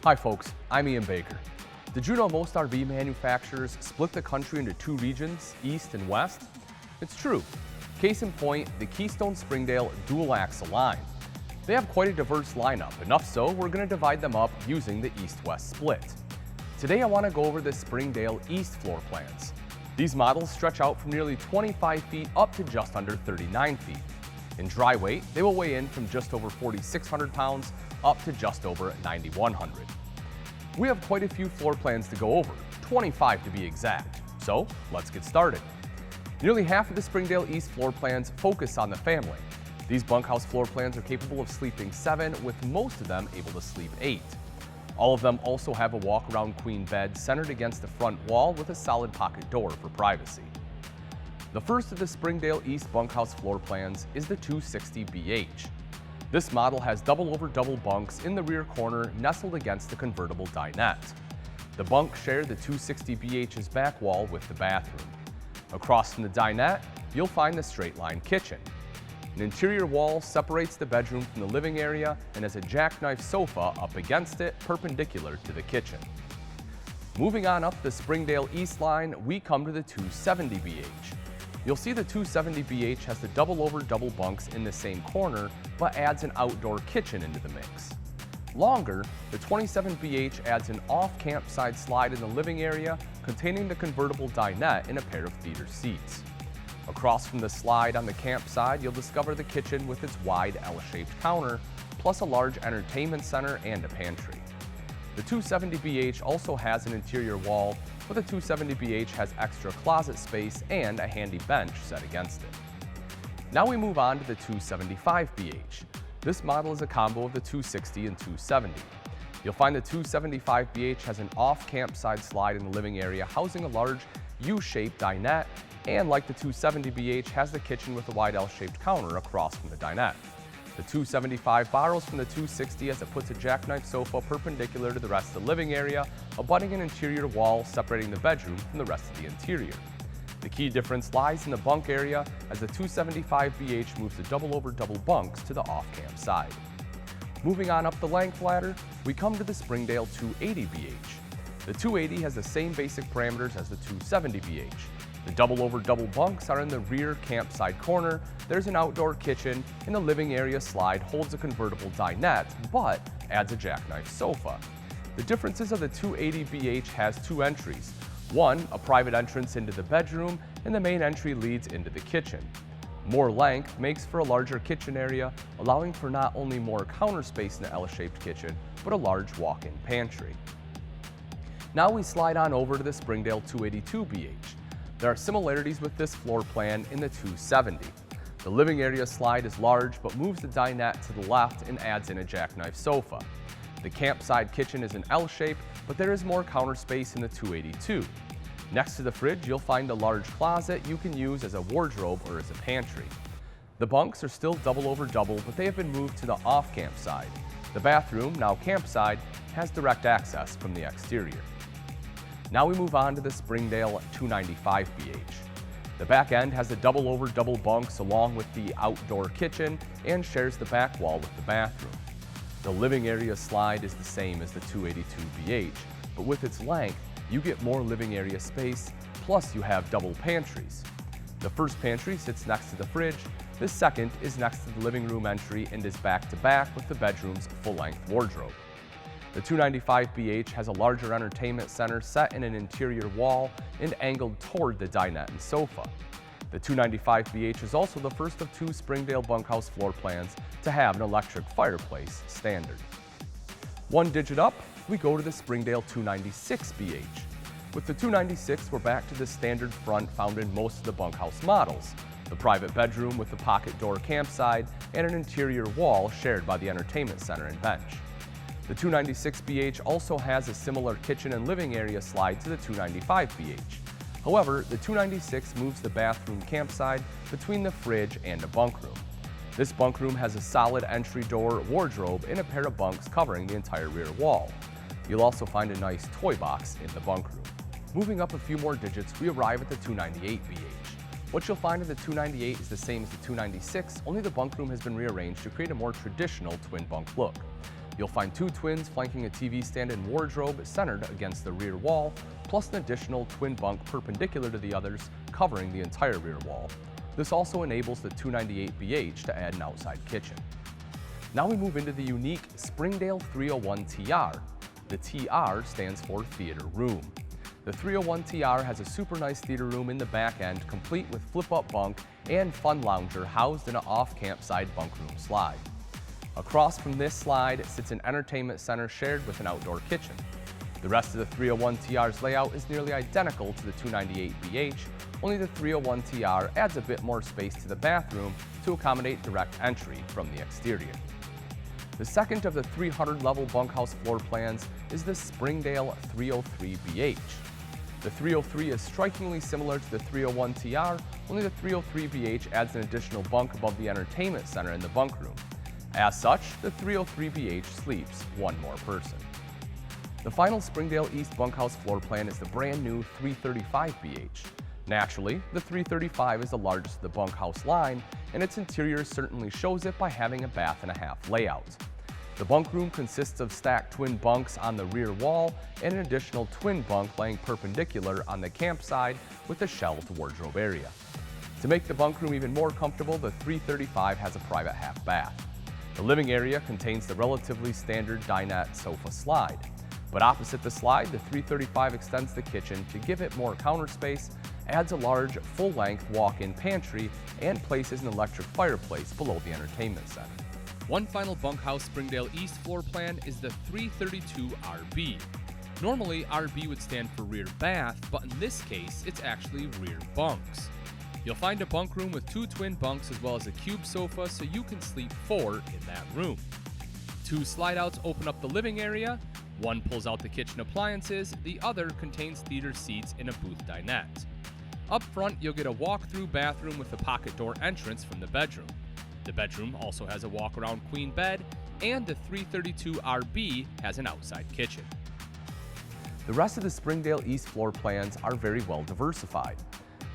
Hi folks, I'm Ian Baker. Did you know most RV manufacturers split the country into two regions, East and West? It's true. Case in point, the Keystone Springdale dual axle line. They have quite a diverse lineup, enough so we're going to divide them up using the East-West split. Today I want to go over the Springdale East floor plans. These models stretch out from nearly 25 feet up to just under 39 feet. In dry weight, they will weigh in from just over 4,600 pounds up to just over 9,100. We have quite a few floor plans to go over, 25 to be exact, so let's get started. Nearly half of the Springdale East floor plans focus on the family. These bunkhouse floor plans are capable of sleeping 7, with most of them able to sleep 8. All of them also have a walk-around queen bed centered against the front wall with a solid pocket door for privacy. The first of the Springdale East bunkhouse floor plans is the 260BH. This model has double-over-double bunks in the rear corner nestled against the convertible dinette. The bunks share the 260BH's back wall with the bathroom. Across from the dinette, you'll find the straight-line kitchen. An interior wall separates the bedroom from the living area and has a jackknife sofa up against it, perpendicular to the kitchen. Moving on up the Springdale East line, we come to the 270BH. You'll see the 270BH has the double-over-double bunks in the same corner, but adds an outdoor kitchen into the mix. Longer, the 27BH adds an off-campside slide in the living area containing the convertible dinette and a pair of theater seats. Across from the slide on the campside, you'll discover the kitchen with its wide L-shaped counter, plus a large entertainment center and a pantry. The 270BH also has an interior wall, but the 270BH has extra closet space and a handy bench set against it. Now we move on to the 275BH. This model is a combo of the 260 and 270. You'll find the 275BH has an off-campside slide in the living area housing a large U-shaped dinette, and like the 270BH has the kitchen with a wide L-shaped counter across from the dinette. The 275 borrows from the 260 as it puts a jackknife sofa perpendicular to the rest of the living area, abutting an interior wall separating the bedroom from the rest of the interior. The key difference lies in the bunk area as the 275BH moves the double-over-double bunks to the off-camp side. Moving on up the length ladder, we come to the Springdale 280BH. The 280 has the same basic parameters as the 270BH. The double-over-double bunks are in the rear campside corner, there's an outdoor kitchen, and the living area slide holds a convertible dinette, but adds a jackknife sofa. The differences of the 280BH has two entries. One, a private entrance into the bedroom, and the main entry leads into the kitchen. More length makes for a larger kitchen area, allowing for not only more counter space in the L-shaped kitchen, but a large walk-in pantry. Now we slide on over to the Springdale 282BH. There are similarities with this floor plan in the 270. The living area slide is large but moves the dinette to the left and adds in a jackknife sofa. The campside kitchen is an L shape, but there is more counter space in the 282. Next to the fridge, you'll find a large closet you can use as a wardrobe or as a pantry. The bunks are still double-over-double, but they have been moved to the off-camp side. The bathroom, now campside, has direct access from the exterior. Now we move on to the Springdale 295BH. The back end has the double-over-double bunks along with the outdoor kitchen and shares the back wall with the bathroom. The living area slide is the same as the 282BH, but with its length, you get more living area space, plus you have double pantries. The first pantry sits next to the fridge, the second is next to the living room entry and is back-to-back with the bedroom's full-length wardrobe. The 295BH has a larger entertainment center set in an interior wall and angled toward the dinette and sofa. The 295BH is also the first of two Springdale bunkhouse floor plans to have an electric fireplace standard. One digit up, we go to the Springdale 296BH. With the 296, we're back to the standard front found in most of the bunkhouse models, the private bedroom with the pocket door campside and an interior wall shared by the entertainment center and bench. The 296BH also has a similar kitchen and living area slide to the 295BH. However, the 296 moves the bathroom campside between the fridge and a bunk room. This bunk room has a solid entry door, wardrobe, and a pair of bunks covering the entire rear wall. You'll also find a nice toy box in the bunk room. Moving up a few more digits, we arrive at the 298BH. What you'll find in the 298 is the same as the 296, only the bunk room has been rearranged to create a more traditional twin bunk look. You'll find two twins flanking a TV stand and wardrobe centered against the rear wall, plus an additional twin bunk perpendicular to the others, covering the entire rear wall. This also enables the 298BH to add an outside kitchen. Now we move into the unique Springdale 301 TR. The TR stands for Theater Room. The 301 TR has a super nice theater room in the back end, complete with flip-up bunk and fun lounger housed in an off-campside bunk room slide. Across from this slide sits an entertainment center shared with an outdoor kitchen. The rest of the 301 TR's layout is nearly identical to the 298BH, only the 301 TR adds a bit more space to the bathroom to accommodate direct entry from the exterior. The second of the 300-level bunkhouse floor plans is the Springdale 303BH. The 303 is strikingly similar to the 301 TR, only the 303BH adds an additional bunk above the entertainment center in the bunk room. As such, the 303BH sleeps one more person. The final Springdale East bunkhouse floor plan is the brand new 335BH. Naturally, the 335 is the largest of the bunkhouse line, and its interior certainly shows it by having a bath and a half layout. The bunk room consists of stacked twin bunks on the rear wall and an additional twin bunk laying perpendicular on the campside with a shelved wardrobe area. To make the bunk room even more comfortable, the 335 has a private half bath. The living area contains the relatively standard dinette sofa slide, but opposite the slide, the 335 extends the kitchen to give it more counter space, adds a large full-length walk-in pantry, and places an electric fireplace below the entertainment center. One final bunkhouse Springdale East floor plan is the 332RB. Normally, RB would stand for rear bath, but in this case, it's actually rear bunks. You'll find a bunk room with two twin bunks as well as a cube sofa, so you can sleep four in that room. Two slide-outs open up the living area. One pulls out the kitchen appliances, the other contains theater seats and a booth dinette. Up front, you'll get a walk-through bathroom with a pocket door entrance from the bedroom. The bedroom also has a walk-around queen bed, and the 332RB has an outside kitchen. The rest of the Springdale East floor plans are very well diversified.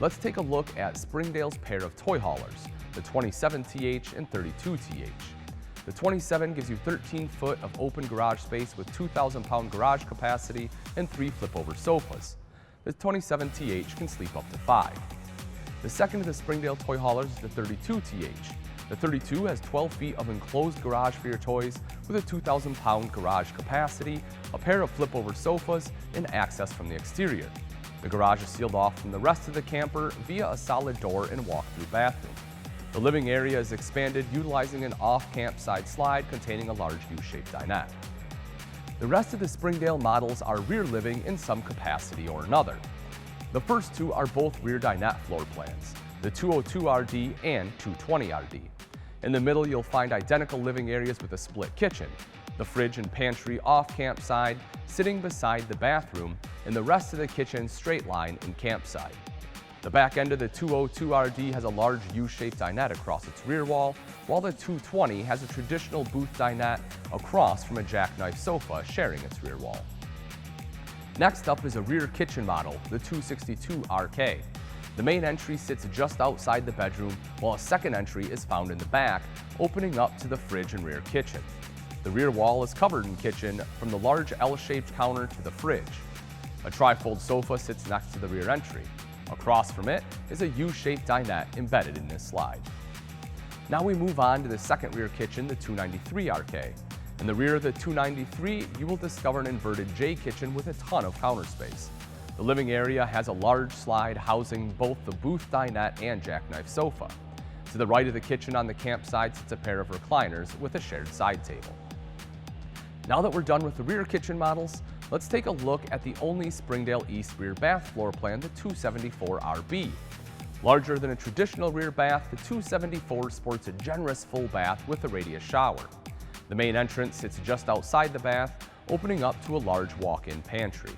Let's take a look at Springdale's pair of toy haulers, the 27TH and 32TH. The 27 gives you 13 foot of open garage space with 2,000-pound garage capacity and 3 flip-over sofas. The 27TH can sleep up to 5. The second of the Springdale toy haulers is the 32TH. The 32 has 12 feet of enclosed garage for your toys with a 2,000-pound garage capacity, a pair of flip-over sofas, and access from the exterior. The garage is sealed off from the rest of the camper via a solid door and walk-through bathroom. The living area is expanded utilizing an off-campside slide containing a large U-shaped dinette. The rest of the Springdale models are rear living in some capacity or another. The first two are both rear dinette floor plans, the 202RD and 220RD. In the middle, you'll find identical living areas with a split kitchen, the fridge and pantry off campside, sitting beside the bathroom, and the rest of the kitchen straight line in campside. The back end of the 202RD has a large U-shaped dinette across its rear wall, while the 220 has a traditional booth dinette across from a jackknife sofa sharing its rear wall. Next up is a rear kitchen model, the 262RK. The main entry sits just outside the bedroom, while a second entry is found in the back, opening up to the fridge and rear kitchen. The rear wall is covered in kitchen from the large L-shaped counter to the fridge. A trifold sofa sits next to the rear entry. Across from it is a U-shaped dinette embedded in this slide. Now we move on to the second rear kitchen, the 293RK. In the rear of the 293, you will discover an inverted J kitchen with a ton of counter space. The living area has a large slide housing both the booth dinette and jackknife sofa. To the right of the kitchen on the campsite sits a pair of recliners with a shared side table. Now that we're done with the rear kitchen models, let's take a look at the only Springdale East rear bath floor plan, the 274RB. Larger than a traditional rear bath, the 274 sports a generous full bath with a radius shower. The main entrance sits just outside the bath, opening up to a large walk-in pantry.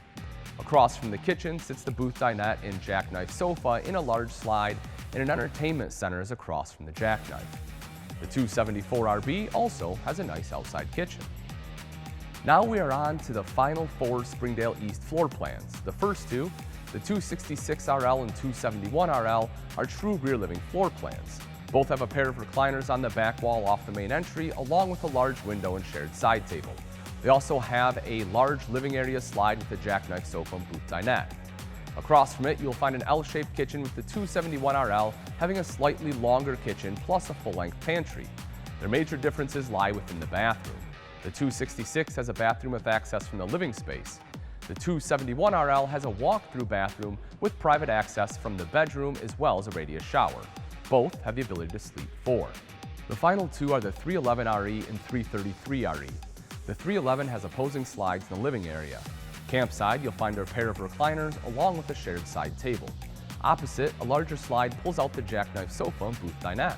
Across from the kitchen sits the booth dinette and jackknife sofa in a large slide, and an entertainment center is across from the jackknife. The 274RB also has a nice outside kitchen. Now we are on to the final four Springdale East floor plans. The first two, the 266RL and 271RL, are true rear living floor plans. Both have a pair of recliners on the back wall off the main entry, along with a large window and shared side table. They also have a large living area slide with a jackknife sofa and booth dinette. Across from it, you'll find an L-shaped kitchen with the 271RL having a slightly longer kitchen plus a full-length pantry. Their major differences lie within the bathroom. The 266 has a bathroom with access from the living space. The 271RL has a walk-through bathroom with private access from the bedroom as well as a radius shower. Both have the ability to sleep 4. The final two are the 311RE and 333RE. The 311 has opposing slides in the living area. Campside, you'll find a pair of recliners along with a shared side table. Opposite, a larger slide pulls out the jackknife sofa and booth dinette.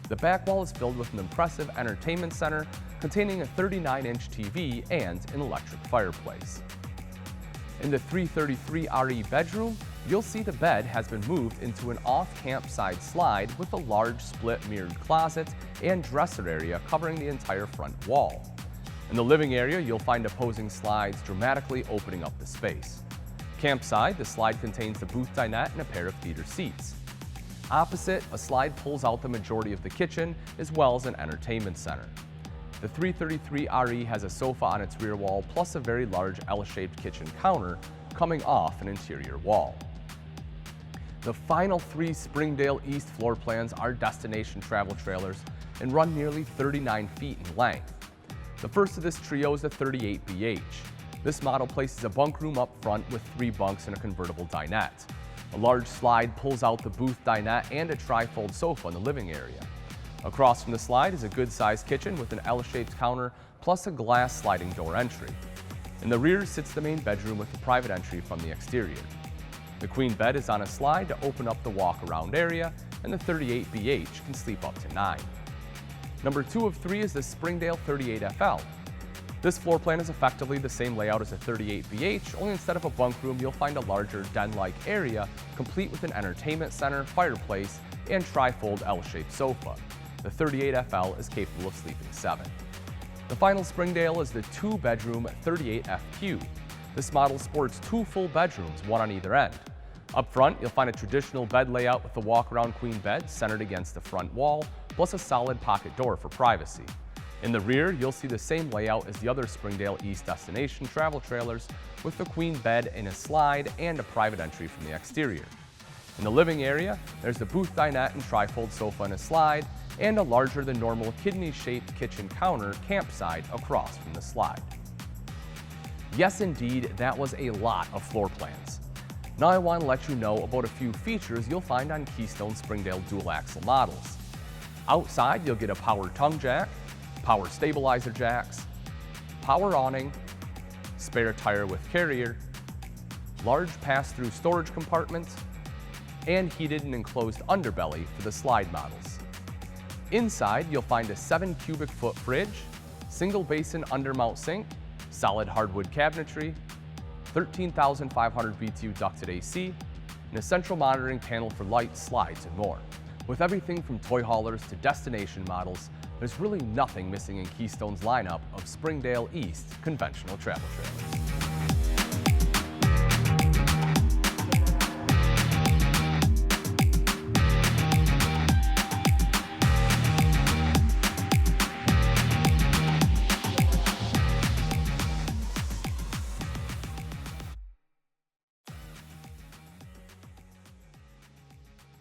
The back wall is filled with an impressive entertainment center containing a 39-inch TV and an electric fireplace. In the 333RE bedroom, you'll see the bed has been moved into an off-campside slide with a large split mirrored closet and dresser area covering the entire front wall. In the living area, you'll find opposing slides dramatically opening up the space. Campside, the slide contains the booth dinette and a pair of theater seats. Opposite, a slide pulls out the majority of the kitchen as well as an entertainment center. The 333RE has a sofa on its rear wall plus a very large L-shaped kitchen counter coming off an interior wall. The final 3 Springdale East floor plans are destination travel trailers and run nearly 39 feet in length. The first of this trio is the 38BH. This model places a bunk room up front with 3 bunks and a convertible dinette. A large slide pulls out the booth dinette and a tri-fold sofa in the living area. Across from the slide is a good-sized kitchen with an L-shaped counter plus a glass sliding door entry. In the rear sits the main bedroom with a private entry from the exterior. The queen bed is on a slide to open up the walk-around area, and the 38BH can sleep up to 9. Number 2 of 3 is the Springdale 38FL. This floor plan is effectively the same layout as a 38BH, only instead of a bunk room, you'll find a larger den-like area, complete with an entertainment center, fireplace, and tri-fold L-shaped sofa. The 38FL is capable of sleeping 7. The final Springdale is the 2-bedroom 38FQ. This model sports 2 full bedrooms, one on either end. Up front, you'll find a traditional bed layout with a walk-around queen bed centered against the front wall, plus a solid pocket door for privacy. In the rear, you'll see the same layout as the other Springdale East destination travel trailers with the queen bed in a slide and a private entry from the exterior. In the living area, there's the booth dinette and tri-fold sofa in a slide and a larger than normal kidney-shaped kitchen counter campside across from the slide. Yes, indeed, that was a lot of floor plans. Now I want to let you know about a few features you'll find on Keystone Springdale dual-axle models. Outside, you'll get a power tongue jack, power stabilizer jacks, power awning, spare tire with carrier, large pass-through storage compartments, and heated and enclosed underbelly for the slide models. Inside, you'll find a 7 cubic foot fridge, single basin undermount sink, solid hardwood cabinetry, 13,500 BTU ducted AC, and a central monitoring panel for lights, slides, and more. With everything from toy haulers to destination models, there's really nothing missing in Keystone's lineup of Springdale East conventional travel trailers.